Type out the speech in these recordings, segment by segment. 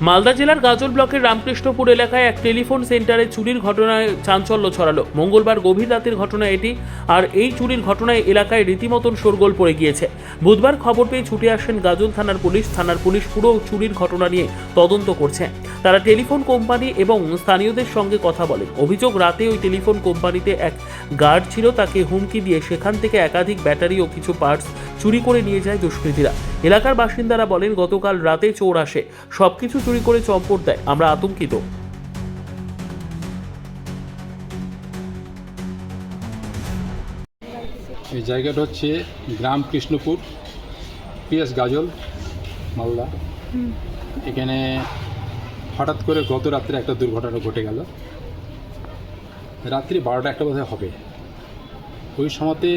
মালদা জেলার গাজল ব্লকের রামকৃষ্ণপুর এলাকায় এক টেলিফোন সেন্টারে চুরির ঘটনায় চাঞ্চল্য ছড়ালো। মঙ্গলবার গভীর রাতের ঘটনা এটি। আর এই চুরির ঘটনায় এলাকায় রীতিমতন শোরগোল পড়ে গিয়েছে। বুধবার খবর পেয়ে ছুটে আসেন গাজল থানার পুলিশ পুরো চুরির ঘটনা নিয়ে তদন্ত করছে। তারা টেলিফোন কোম্পানি এবং স্থানীয়দের সঙ্গে কথা বলেন। অভিযোগ, রাতে ওই টেলিফোন কোম্পানিতে এক গার্ড ছিল, তাকে হুমকি দিয়ে সেখান থেকে একাধিক ব্যাটারি ও কিছু পার্টস চুরি করে নিয়ে যায় দুষ্কৃতীরা। এলাকার বাসিন্দারা বলেন, গতকাল রাতে চোর আসে, সবকিছু চুরি করে চম্পট দেয়। আমরা আতঙ্কিত। এই জায়গাটা হচ্ছে গ্রাম কৃষ্ণপুর, পিএস গাজল, মালদা। এখানে হঠাৎ করে গত রাত্রে একটা দুর্ঘটনা ঘটে গেল। রাত্রি 12টা-1টা বোধহয় হবে। ওই সময়তে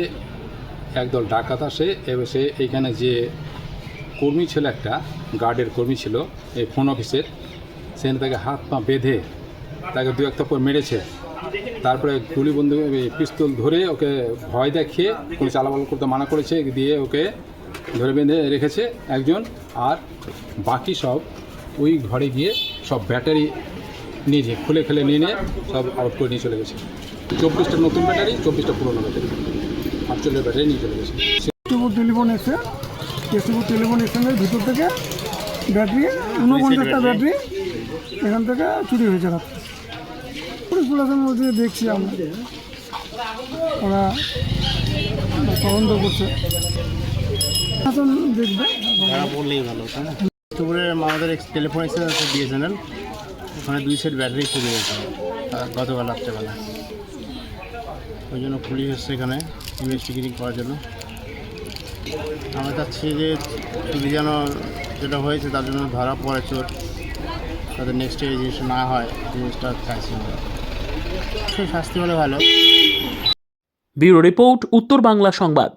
একদল ডাকাত আসে এবং সে এইখানে যে কর্মী ছিল, একটা গার্ডের কর্মী ছিল এই ফোন অফিসের, সেখানে তাকে হাত পা বেঁধে তাকে দু এক থাপ্পড় মেরেছে। তারপরে গুলি বন্দুক পিস্তল ধরে ওকে ভয় দেখিয়ে কোনো চালাবাল করতে মানা করেছে, দিয়ে ওকে ধরে বেঁধে রেখেছে একজন। আর বাকি সব ওই ঘরে গিয়ে সব ব্যাটারি নিয়ে খুলে নিয়ে সব আউট করে নিয়ে চলে গেছে। 24টা নতুন ব্যাটারি, 24টা পুরোনো ব্যাটারি, 48 ব্যাটারি নিয়ে চলে গেছে। টেলিফোন এসে টেলিফোন স্ট্যান্ডের ভিতর থেকে ব্যাটারি 49টা ব্যাটারি এখান থেকে চুরি হয়েছে রাত্রে। পুলিশ প্রশাসনের মধ্যে দেখছি আমরা, ওরা তদন্ত করছে, এখন দেখবে। বললেই ভালো, তাই না? দুপুরে আমাদের টেলিফোন এক্সচেঞ্জ আছে বিএসএনএল, ওখানে 2 সেট ব্যাটারি চুরি হয়েছে গতকাল রাত্রেবেলা। ওই জন্য পুলিশ এসছে এখানে ইনভেস্টিগেটিং করার জন্য। আমরা চাচ্ছি যে চুরি যেন যেটা হয়েছে তার জন্য ধরা পড়ে চোর, তাদের নেক্সট এই জিনিসটা না হয়, জিনিসটা চাইছি আমরা। সেই শাস্তি হলে ভালো। ব্যুরো রিপোর্ট, উত্তর বাংলা সংবাদ।